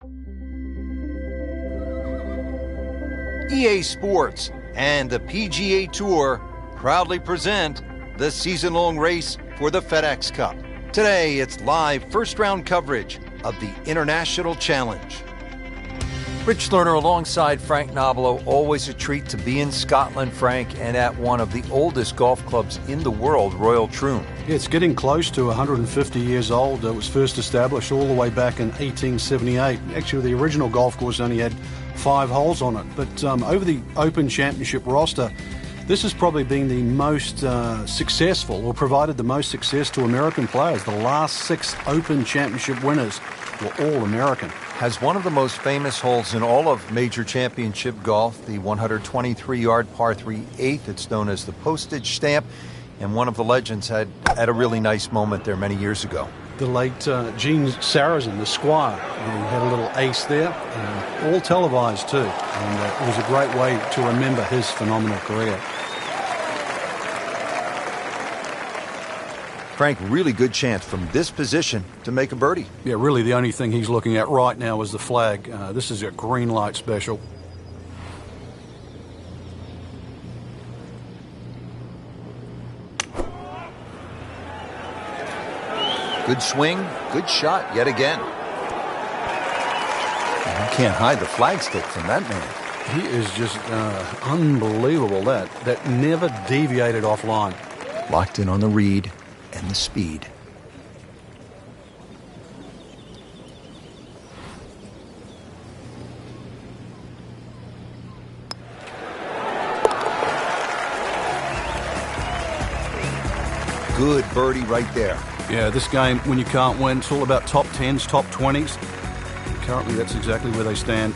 EA Sports and the PGA Tour proudly present the season-long race for the FedEx Cup. Today, it's live first-round coverage of the International Challenge. Rich Lerner alongside Frank Nobilo. Always a treat to be in Scotland, Frank, and at one of the oldest golf clubs in the world, Royal Troon. Yeah, it's getting close to 150 years old. It was first established all the way back in 1878. Actually, the original golf course only had 5 holes on it. But over the Open Championship roster, this has probably been the most successful, or provided the most success to American players. The last 6 Open Championship winners were all American. Has one of the most famous holes in all of major championship golf, the 123-yard par 3 8th. It's known as the postage stamp, and one of the legends had a really nice moment there many years ago. The late Gene Sarazen, the Squire, he had a little ace there, all televised too, and it was a great way to remember his phenomenal career. Frank, really good chance from this position to make a birdie. Yeah, really the only thing he's looking at right now is the flag. This is a green light special. Good swing, good shot yet again. You can't hide the flagstick from that man. He is just unbelievable. That never deviated offline. Locked in on the read and the speed. Good birdie right there. Yeah, this game, when you can't win, it's all about top 10s, top 20s. Currently, that's exactly where they stand.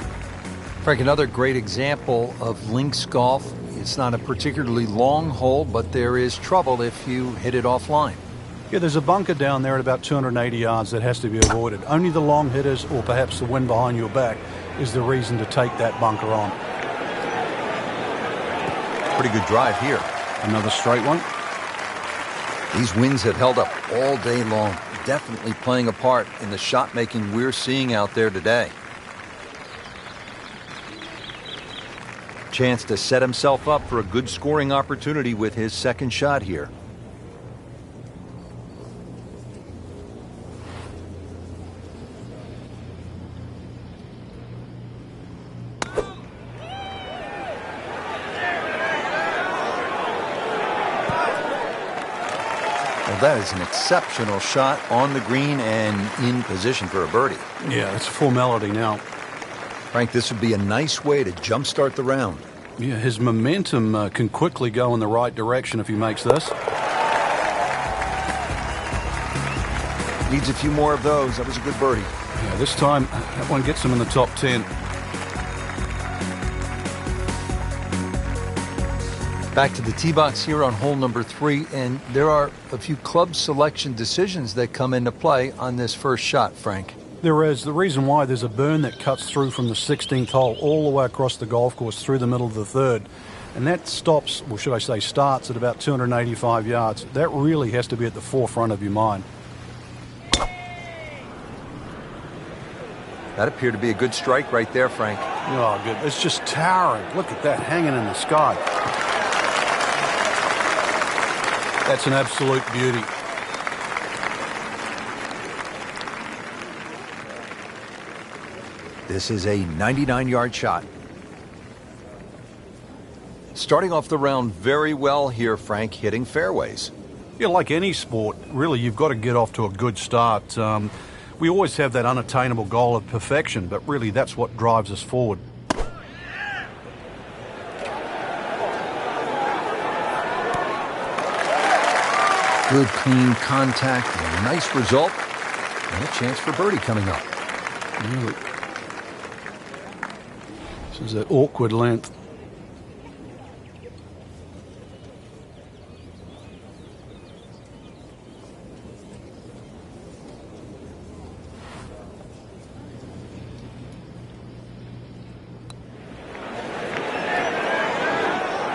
Frank, another great example of links golf. It's not a particularly long hole, but there is trouble if you hit it offline. Yeah, there's a bunker down there at about 280 yards that has to be avoided. Only the long hitters, or perhaps the wind behind your back, is the reason to take that bunker on. Pretty good drive here. Another straight one. These winds have held up all day long, definitely playing a part in the shot making we're seeing out there today. Chance to set himself up for a good scoring opportunity with his second shot here. That is an exceptional shot on the green and in position for a birdie. Yeah, it's a formality now. Frank, this would be a nice way to jumpstart the round. Yeah, his momentum can quickly go in the right direction if he makes this. Needs a few more of those. That was a good birdie. Yeah, this time, that one gets him in the top 10. Back to the tee box here on hole number 3, and there are a few club selection decisions that come into play on this first shot, Frank. There is. The reason why, there's a burn that cuts through from the 16th hole all the way across the golf course through the middle of the 3rd. And that stops, or should I say starts, at about 285 yards. That really has to be at the forefront of your mind. That appeared to be a good strike right there, Frank. Oh, good. It's just towering. Look at that hanging in the sky. That's an absolute beauty. This is a 99-yard shot. Starting off the round very well here, Frank, hitting fairways. Yeah, like any sport, really, you've got to get off to a good start. We always have that unattainable goal of perfection, but really that's what drives us forward. Good, clean contact, a nice result, and a chance for birdie coming up. Really. This is that awkward length.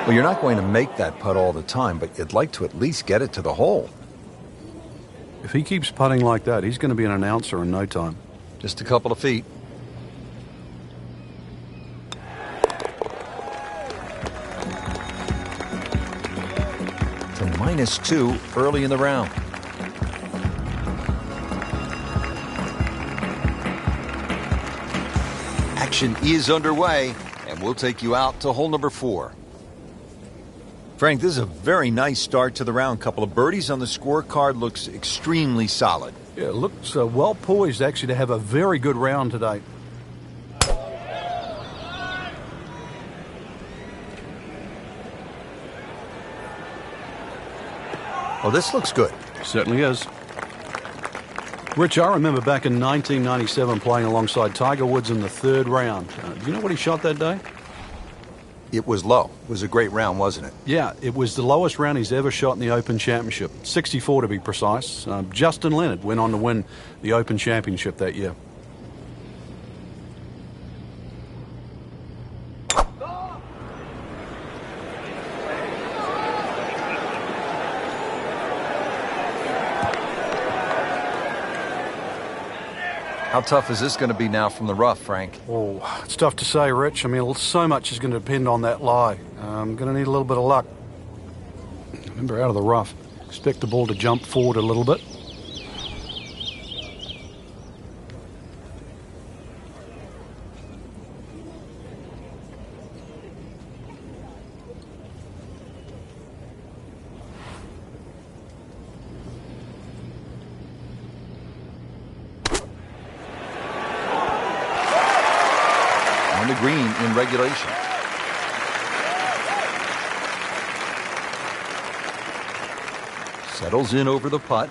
Well, you're not going to make that putt all the time, but you'd like to at least get it to the hole. If he keeps putting like that, he's going to be an announcer in no time. Just a couple of feet. -2 early in the round. Action is underway, and we'll take you out to hole number 4. Frank, this is a very nice start to the round. Couple of birdies on the scorecard, looks extremely solid. Yeah, it looks well poised actually to have a very good round today. Oh, this looks good. Certainly is. Rich, I remember back in 1997 playing alongside Tiger Woods in the 3rd round. Do you know what he shot that day? It was low. It was a great round, wasn't it? Yeah, it was the lowest round he's ever shot in the Open Championship. 64 to be precise. Justin Leonard went on to win the Open Championship that year. How tough is this going to be now from the rough, Frank? Oh, it's tough to say, Rich. I mean, so much is going to depend on that lie. I'm going to need a little bit of luck. Remember, out of the rough, expect the ball to jump forward a little bit. On the green in regulation. Settles in over the putt.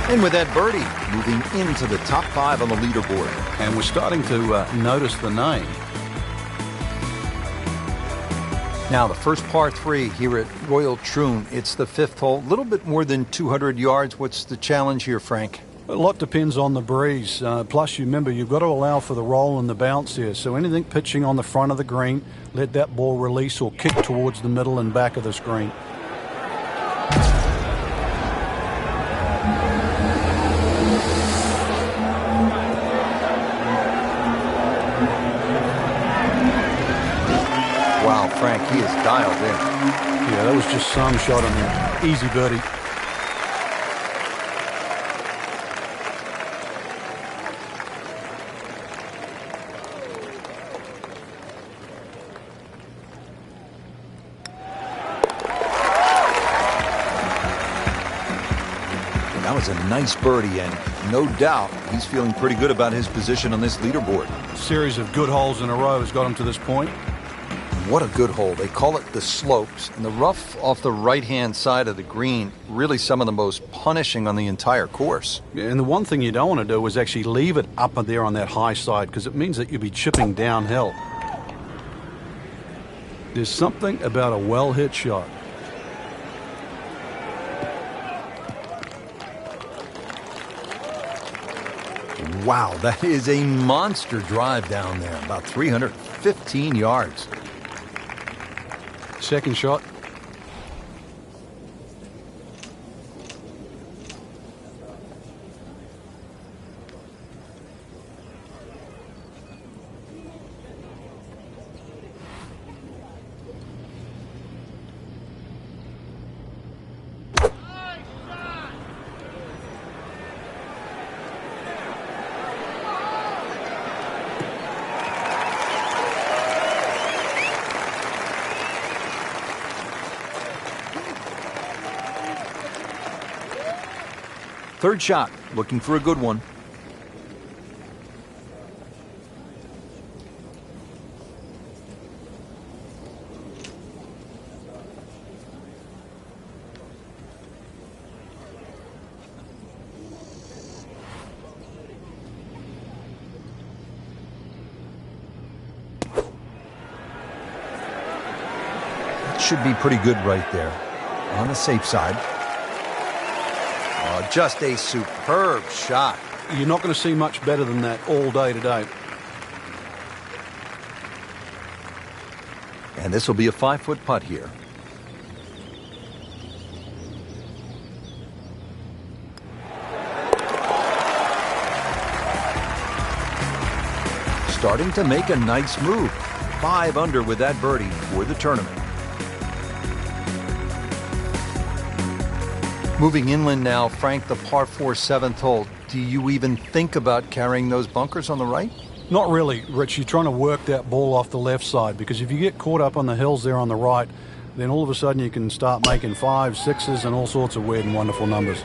And with that birdie, moving into the top 5 on the leaderboard. And we're starting to notice the name. Now, the first par 3 here at Royal Troon. It's the 5th hole. A little bit more than 200 yards. What's the challenge here, Frank? A lot depends on the breeze. Plus, you remember, you've got to allow for the roll and the bounce here. So anything pitching on the front of the green, let that ball release or kick towards the middle and back of the screen. Wow, Frank, he is dialed in. Yeah, that was just some shot on there. Easy birdie. That was a nice birdie, and no doubt he's feeling pretty good about his position on this leaderboard. A series of good holes in a row has got him to this point. What a good hole. They call it the slopes, and the rough off the right-hand side of the green, really some of the most punishing on the entire course. And the one thing you don't want to do is actually leave it up there on that high side, because it means that you'll be chipping downhill. There's something about a well-hit shot. Wow, that is a monster drive down there, about 315 yards. Second shot. Third shot, looking for a good one. That should be pretty good right there, on the safe side. Just a superb shot. You're not going to see much better than that all day today. And this will be a 5-foot putt here. starting to make a nice move. 5 under with that birdie for the tournament. Moving inland now, Frank, the par 4 7th hole. Do you even think about carrying those bunkers on the right? Not really, Rich. You're trying to work that ball off the left side, because if you get caught up on the hills there on the right, then all of a sudden you can start making 5s, 6s, and all sorts of weird and wonderful numbers.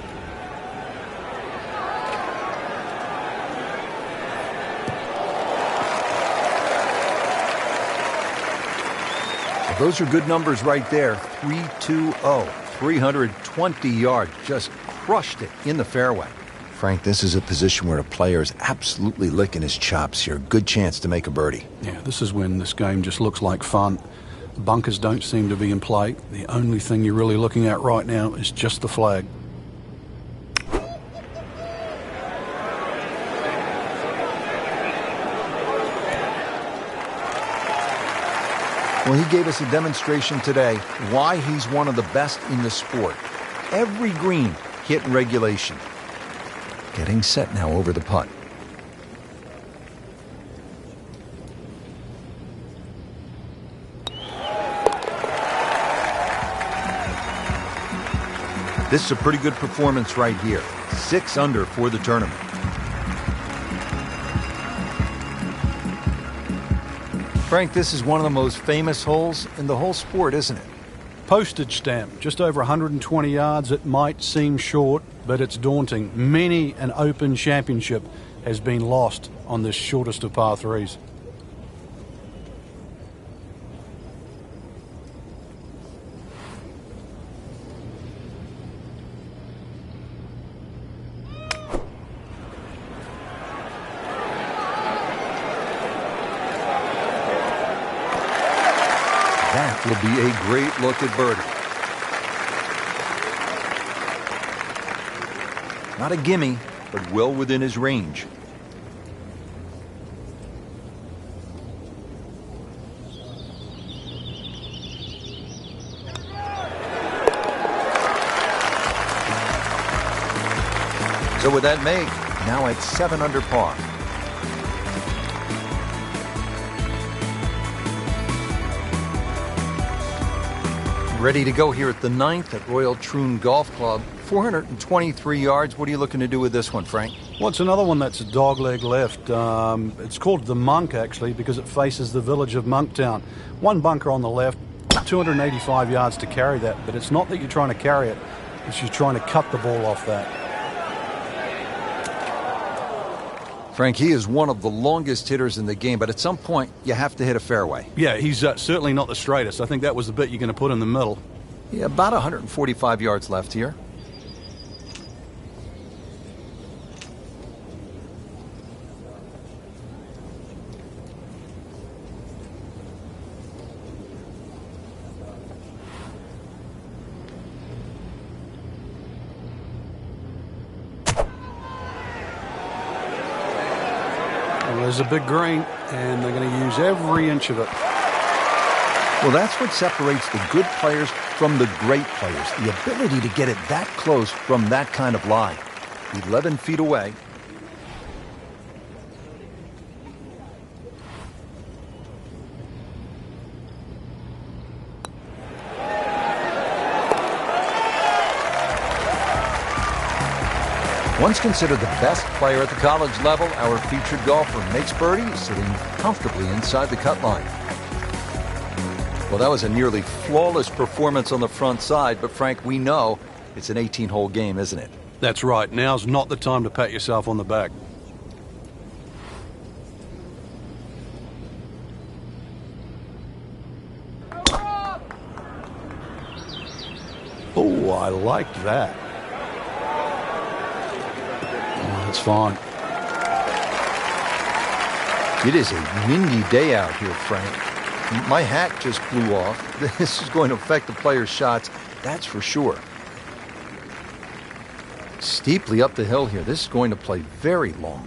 Well, those are good numbers right there. 320, 320 yards. Just crushed it in the fairway. Frank, this is a position where a player is absolutely licking his chops here. Good chance to make a birdie. Yeah, this is when this game just looks like fun. Bunkers don't seem to be in play. The only thing you're really looking at right now is just the flag. Well, he gave us a demonstration today why he's one of the best in the sport. Every green hit in regulation. Getting set now over the putt. This is a pretty good performance right here. 6 under for the tournament. Frank, this is one of the most famous holes in the whole sport, isn't it? Postage stamp, just over 120 yards. It might seem short, but it's daunting. Many an Open Championship has been lost on this shortest of par 3s. That will be a great look at birdie. Not a gimme, but well within his range. So with that make, now at 7 under par. Ready to go here at the 9th at Royal Troon Golf Club. 423 yards. What are you looking to do with this one, Frank? Well, it's another one that's a dogleg left. It's called the Monk, actually, because it faces the village of Monktown. One bunker on the left, 285 yards to carry that, but it's not that you're trying to carry it, it's you're trying to cut the ball off that. Frank, he is one of the longest hitters in the game, but at some point, you have to hit a fairway. Yeah, he's certainly not the straightest. I think that was the bit you're going to put in the middle. Yeah, about 145 yards left here. There's a big green, and they're going to use every inch of it. Well, that's what separates the good players from the great players, the ability to get it that close from that kind of lie. 11 feet away. Once considered the best player at the college level, our featured golfer makes birdie, sitting comfortably inside the cut line. Well, that was a nearly flawless performance on the front side, but Frank, we know it's an 18-hole game, isn't it? That's right. Now's not the time to pat yourself on the back. Oh, I like that. It's fine. It is a windy day out here, Frank. My hat just blew off. This is going to affect the players' shots, that's for sure. Steeply up the hill here. This is going to play very long.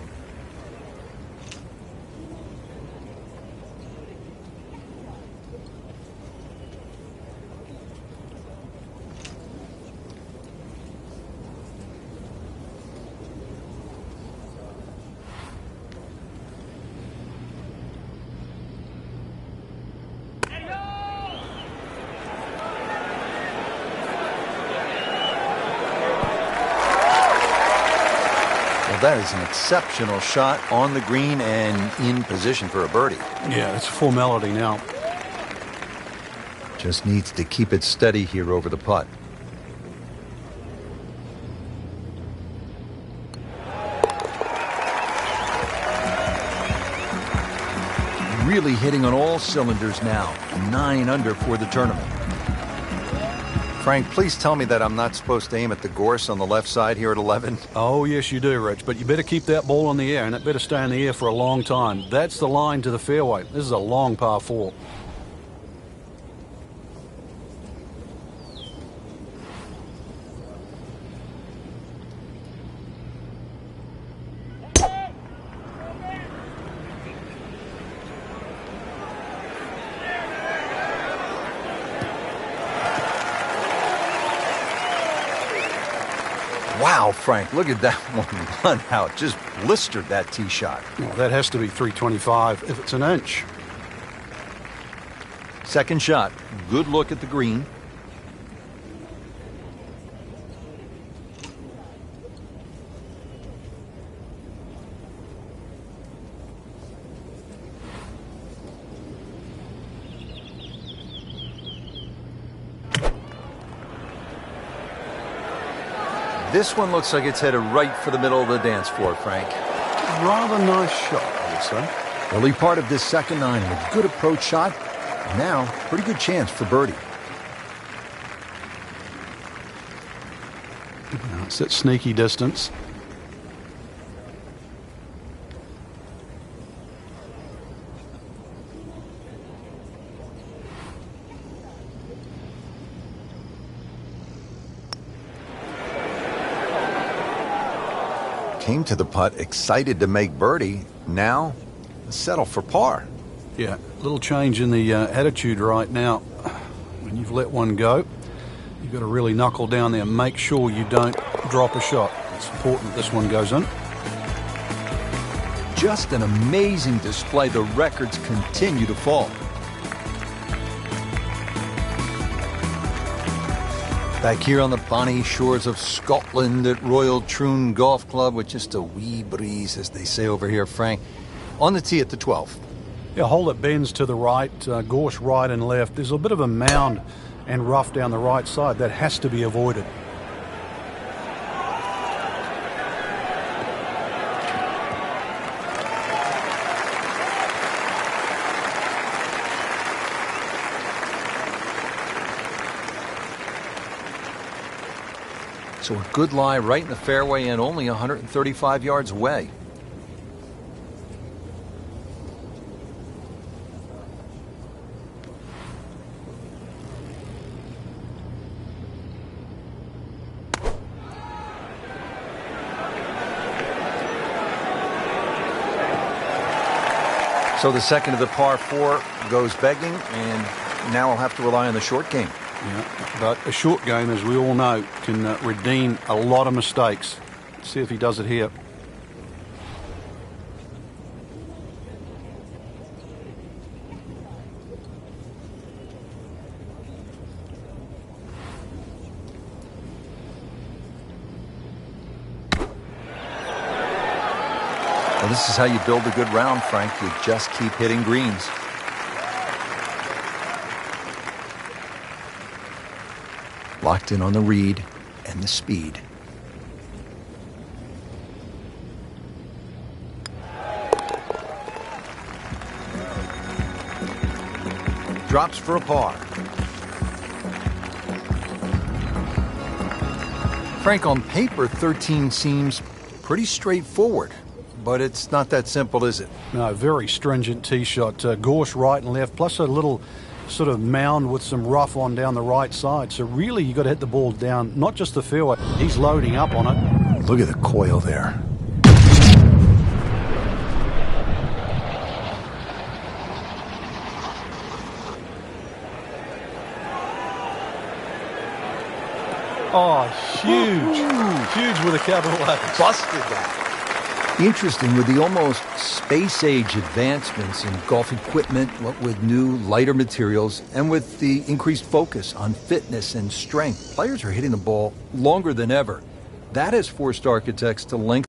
that is an exceptional shot on the green and in position for a birdie. Yeah, it's a formality now. Just needs to keep it steady here over the putt. Really hitting on all cylinders now. 9 under for the tournament. Frank, please tell me that I'm not supposed to aim at the gorse on the left side here at 11. Oh, yes, you do, Rich, but you better keep that ball in the air, and it better stay in the air for a long time. That's the line to the fairway. This is a long par 4. Wow, Frank, look at that one run out. Just blistered that tee shot. Well, that has to be 325 if it's an inch. Second shot. Good look at the green. This one looks like it's headed right for the middle of the dance floor, Frank. Rather nice shot, I would say. Early part of this second nine, a good approach shot. Now, pretty good chance for birdie. It's that sneaky distance. Came to the putt excited to make birdie. Now, settle for par. Yeah, a little change in the attitude right now. When you've let one go, you've got to really knuckle down there and make sure you don't drop a shot. It's important this one goes in. Just an amazing display. The records continue to fall. Back here on the bonny shores of Scotland at Royal Troon Golf Club with just a wee breeze, as they say over here, Frank. On the tee at the 12th. Yeah, hole that bends to the right, gorse right and left. There's a bit of a mound and rough down the right side. That has to be avoided. So a good lie right in the fairway and only 135 yards away. So the second of the par 4 goes begging, and now I'll have to rely on the short game. Yeah, but a short game, as we all know, can redeem a lot of mistakes. Let's see if he does it here. Well, this is how you build a good round, Frank. You just keep hitting greens. Locked in on the read and the speed. Drops for a par. Frank, on paper, 13 seems pretty straightforward, but it's not that simple, is it? No, very stringent tee shot. Gorse right and left, plus a little sort of mound with some rough on down the right side. So really, you got to hit the ball down, not just the fairway. He's loading up on it. Look at the coil there. Oh, huge. Huge with a capital A. Busted that. Interesting, with the almost space-age advancements in golf equipment, what with new, lighter materials, and with the increased focus on fitness and strength, players are hitting the ball longer than ever. That has forced architects to lengthen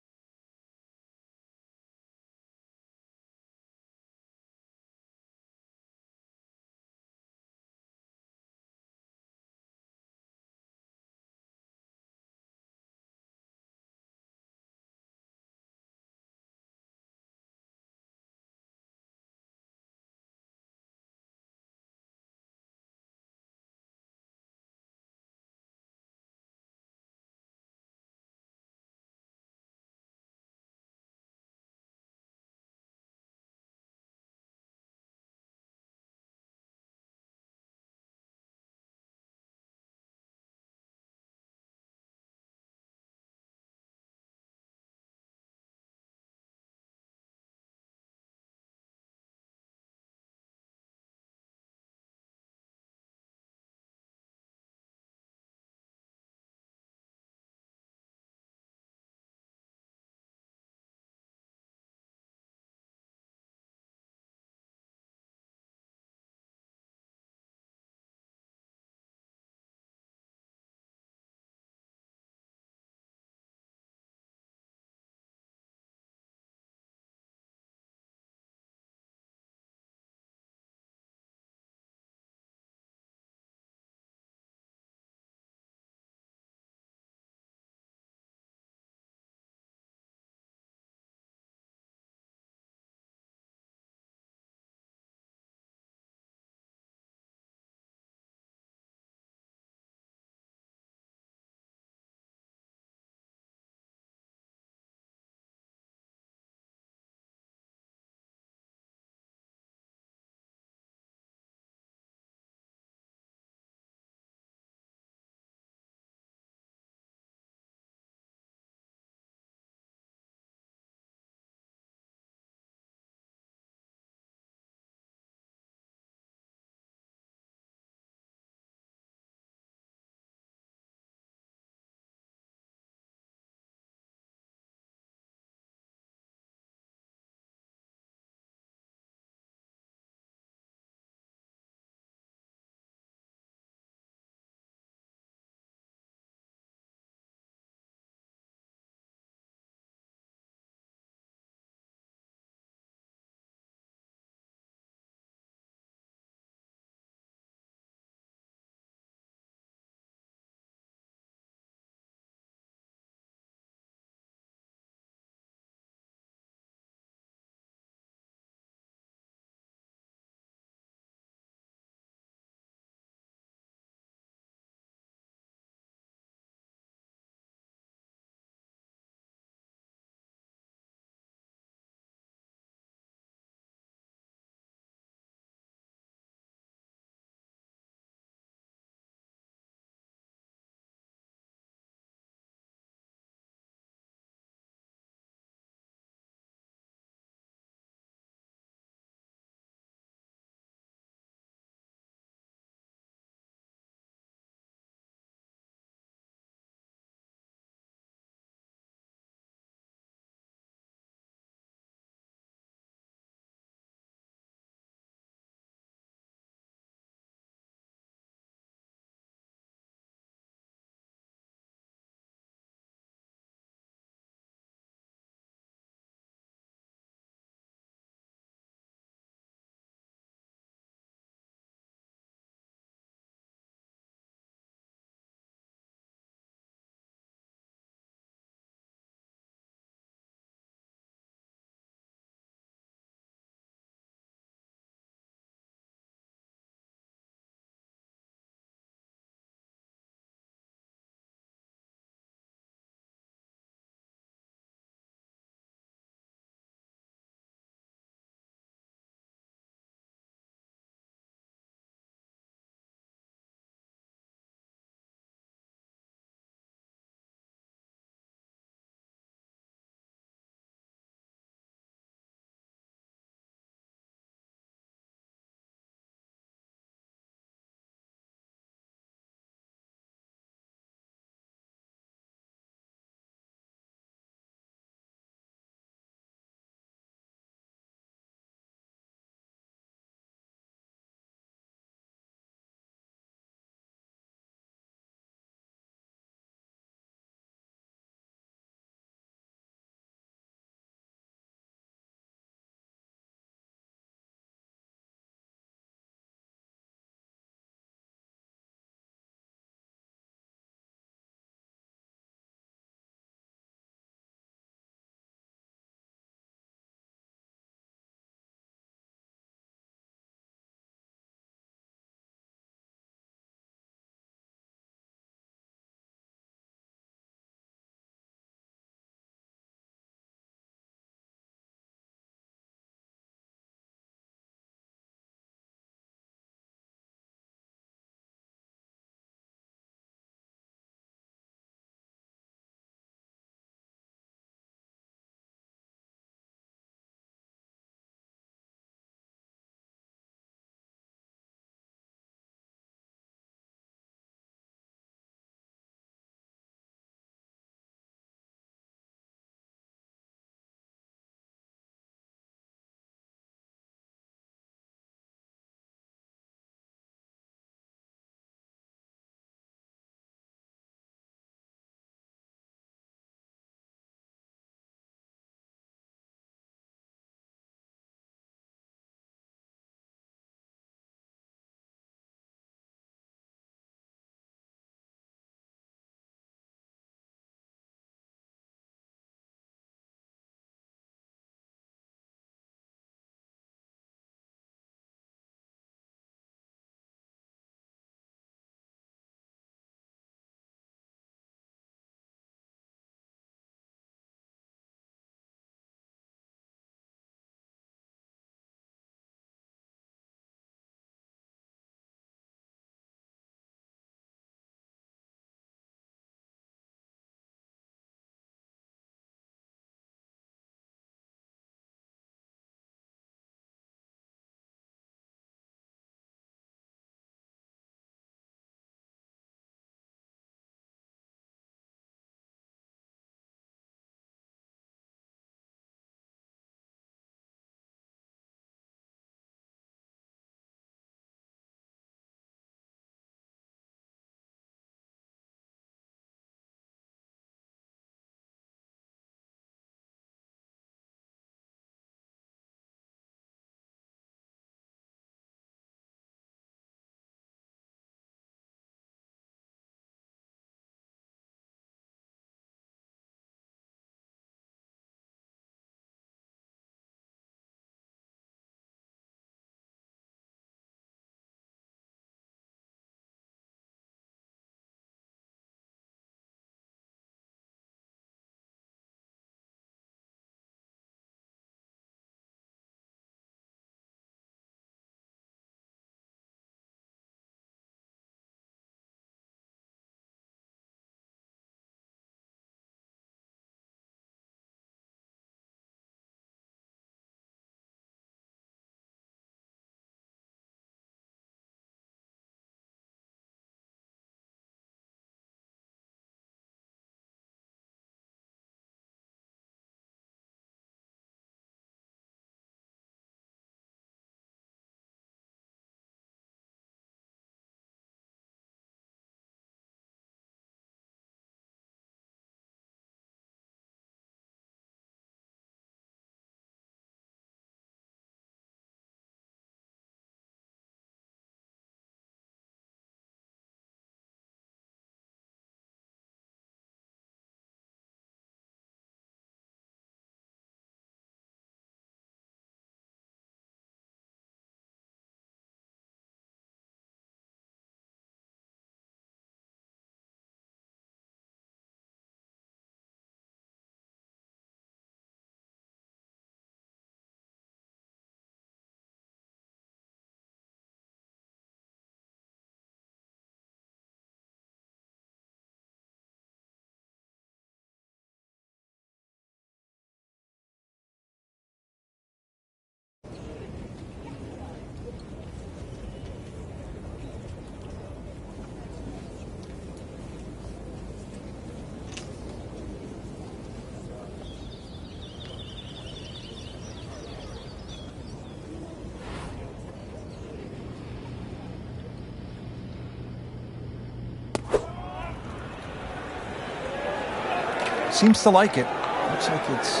Seems to like it. Looks like it's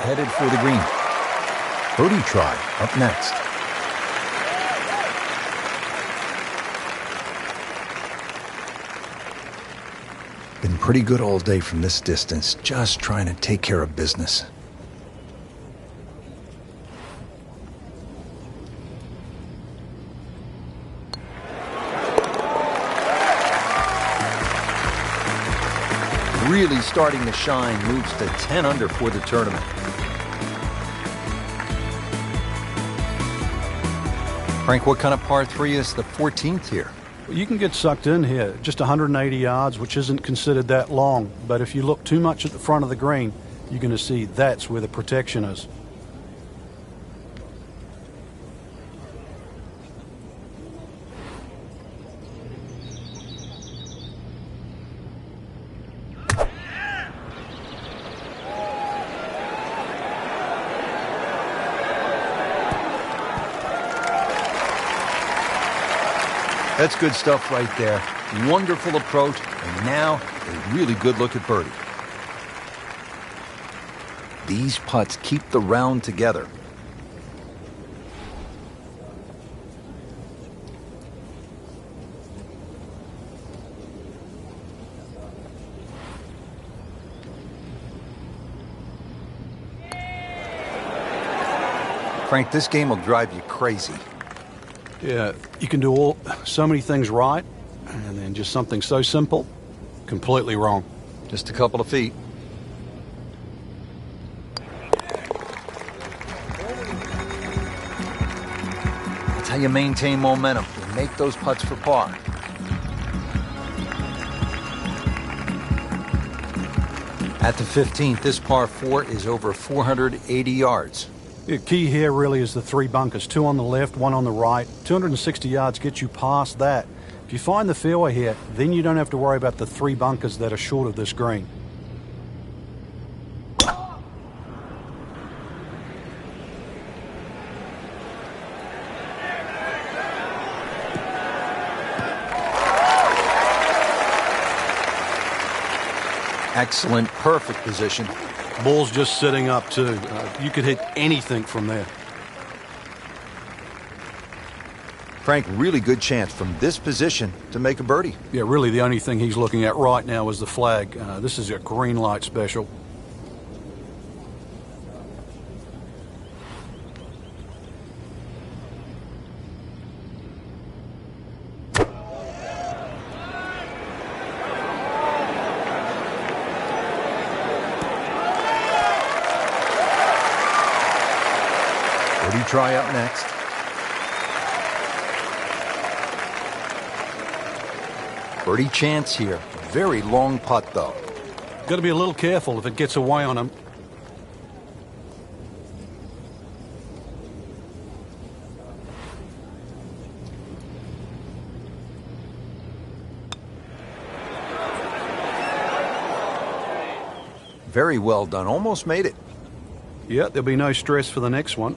headed for the green. Birdie try up next. Been pretty good all day from this distance, just trying to take care of business. Really starting to shine, moves to 10 under for the tournament. Frank, what kind of par 3 is the 14th here? You can get sucked in here, just 180 yards, which isn't considered that long. But if you look too much at the front of the green, you're going to see that's where the protection is. That's good stuff right there. Wonderful approach, and now a really good look at birdie. These putts keep the round together. Frank, this game will drive you crazy. Yeah, you can do so many things right, and then just something so simple, completely wrong. Just a couple of feet. That's how you maintain momentum. You make those putts for par. At the 15th, this par 4 is over 480 yards. The key here really is the 3 bunkers, 2 on the left, 1 on the right. 260 yards gets you past that. If you find the fairway here, then you don't have to worry about the 3 bunkers that are short of this green. Excellent, perfect position. Ball's just sitting up too. You could hit anything from there. Frank, really good chance from this position to make a birdie. Yeah, really the only thing he's looking at right now is the flag. This is a green light special. Birdie try up next. Birdie chance here. Very long putt, though. Got to be a little careful if it gets away on him. Very well done. Almost made it. Yeah, there'll be no stress for the next one.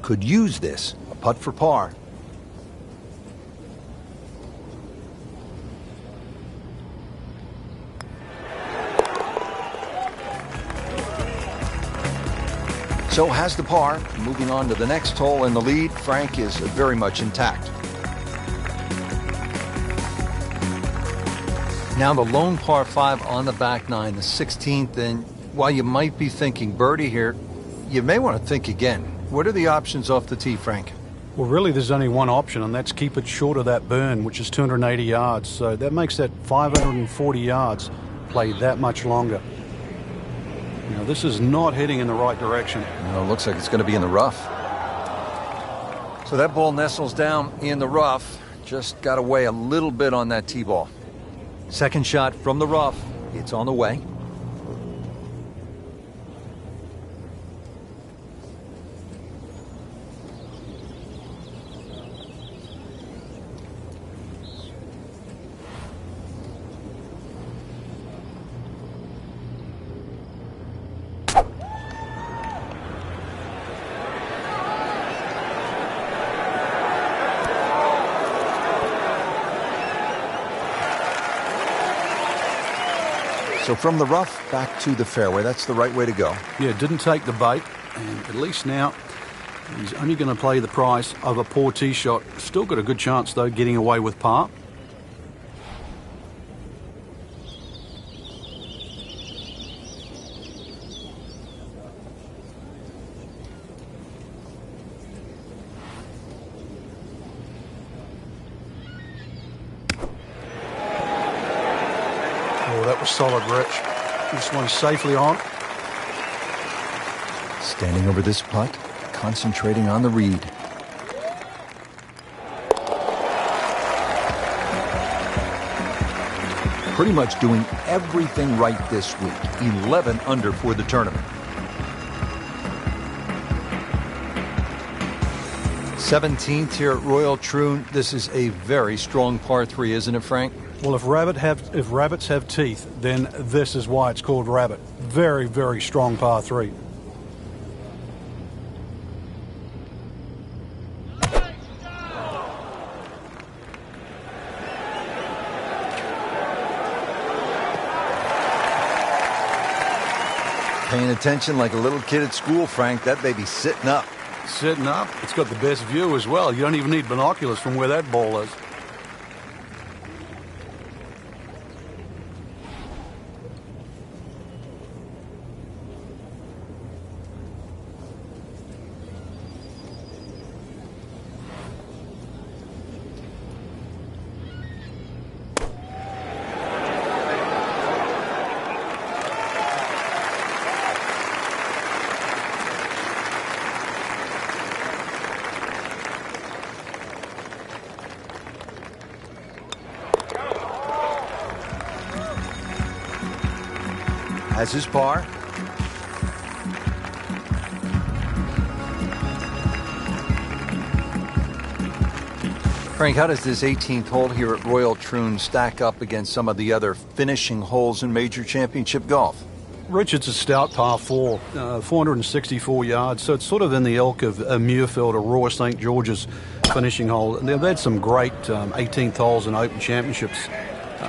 Could use this. A putt for par. So has the par. Moving on to the next hole, and the lead, Frank, is very much intact. Now the lone par 5 on the back nine, the 16th, and while you might be thinking birdie here, you may want to think again. What are the options off the tee, Frank? Well, really, there's only one option, and that's keep it short of that burn, which is 280 yards. So that makes that 540 yards play that much longer. You know, this is not heading in the right direction. No, it looks like it's going to be in the rough. So that ball nestles down in the rough. Just got away a little bit on that tee ball. Second shot from the rough. It's on the way. So from the rough back to the fairway, that's the right way to go. Yeah, didn't take the bait, and at least now he's only going to play the price of a poor tee shot. Still got a good chance, though, getting away with par. Oh, that was solid, Rich. This one's safely on. Standing over this putt, concentrating on the read. Pretty much doing everything right this week. 11 under for the tournament. 17th here at Royal Troon. This is a very strong par 3, isn't it, Frank? Well, if rabbits have teeth, then this is why it's called rabbit. Very, very strong par 3. Paying attention like a little kid at school, Frank. That baby's sitting up. Sitting up. It's got the best view as well. You don't even need binoculars from where that ball is. Has his par. Frank, how does this 18th hole here at Royal Troon stack up against some of the other finishing holes in major championship golf? Rich, it's a stout par 4, 464 yards, so it's sort of in the ilk of Muirfield or Royal St. George's finishing hole. And they've had some great 18th holes in Open Championships.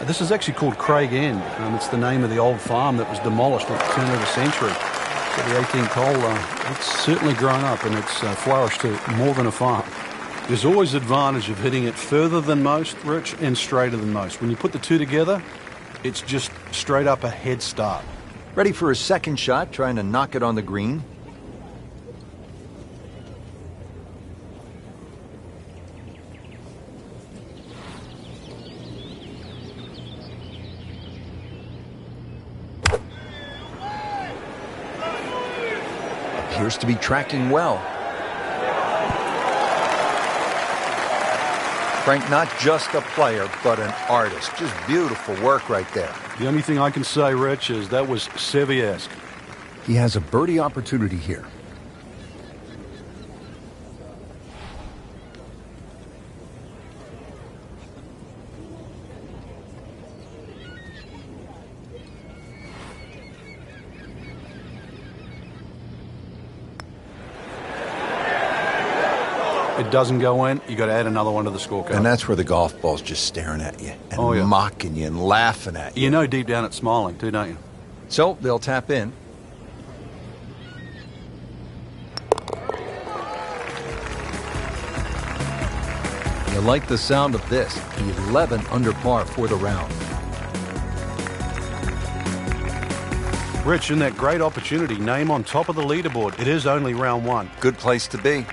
This is actually called Craig End. It's the name of the old farm that was demolished at the turn of the century. So the 18th hole, it's certainly grown up and it's flourished to more than a farm. There's always advantage of hitting it further than most, Rich, and straighter than most. When you put the two together, it's just straight up a head start. Ready for a second shot, trying to knock it on the green. Appears to be tracking well. Frank, not just a player, but an artist. Just beautiful work right there. The only thing I can say, Rich, is that was Seve-esque. He has a birdie opportunity here. It doesn't go in, you got to add another one to the scorecard. And that's where the golf ball's just staring at you and mocking you and laughing at you. You know deep down it's smiling too, don't you? So they'll tap in. You like the sound of this. 11 under par for the round. Rich, in that great opportunity, name on top of the leaderboard. It is only round 1. Good place to be.